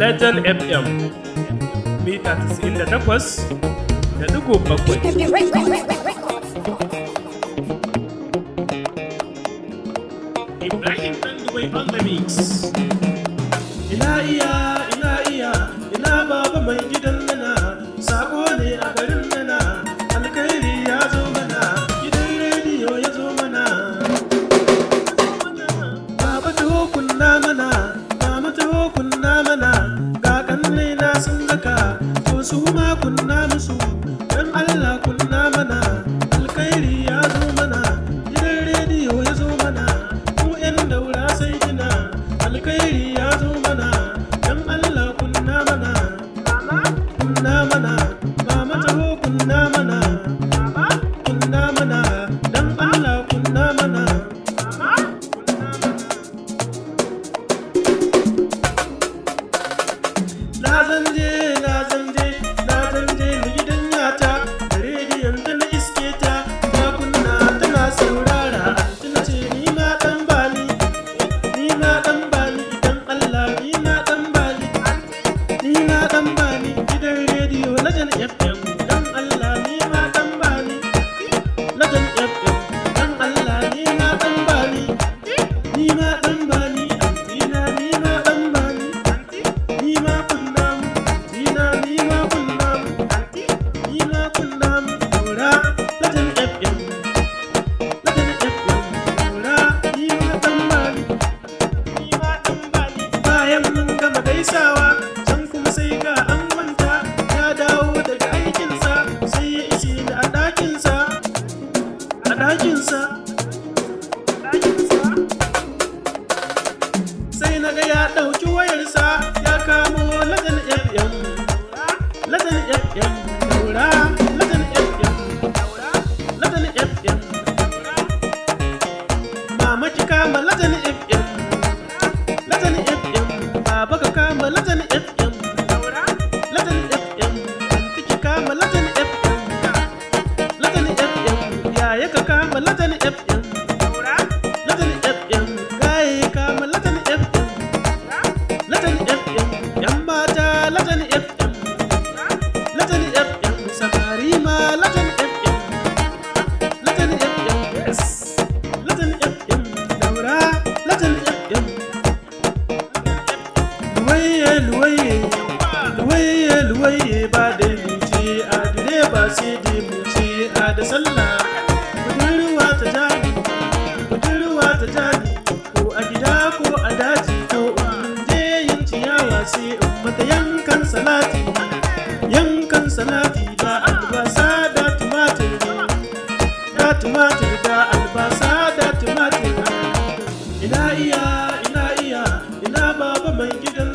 Legend FM mita 98.7. Ibrahim Dandubai on the mix. Ina baba mai gidan nana, sako ne a garin nana, alkhairi ya zo mana, gidan rediyo ya zo mana. Baba taho kunna mana, mama taho kunna mana, ga kanne na sun zaka, to su ma kunna musu, dan Allah kunna mana, alkhairi ya zo mana, gidan rediyo ya zo mana, mu yan daura sai gina, alkhairi ya zo mana, dan Allah kunna mana, kunna mana, mama taho kunna mana, kunna mana, dan Allah kunna mana. Na zanje ni gidan yata, da rediyon ta na iske ta, na kunna tana saurara, tana ce ni ma dan bani, idan Allah ni na dan bani, gidan rediyo Legend FM, dan Allah ni ma dan bani, Legend FM, dan Allah ni ma dan bani, ni ma dan bani, antina ni ma dan bani, ni ma kunna mu, antina ni ma kunna mu, ni ma kunna mu, daura Legend FM, daura ni ma dan bani, bayan mun gama gaisawa, can kuma sai ga an manta, ya dawo daga aikinsa, sai ya ishe ni a ɗakinsa, sai na ga ya ɗauki wayarsa, ya kamo Legend FM, daura Legend FM, mama ki kama Legend FM, baba ka kama Legend FM, anti ki kama Legend FM, yaya ka kama Legend FM, gaye kama Legend FM, yan mata Legend FM, samari ma Legend FM, yes, Legend FM, daura Legend FM. Luwaye ba da mu ce a direba sai dai mu ce a da sallah, budurwa ta jani, ko a gida ko a daji, to in je yin ciyawa sai in mata yankan salati da albasa da tumatir da albasa da tumatir. Ina baba mai gidan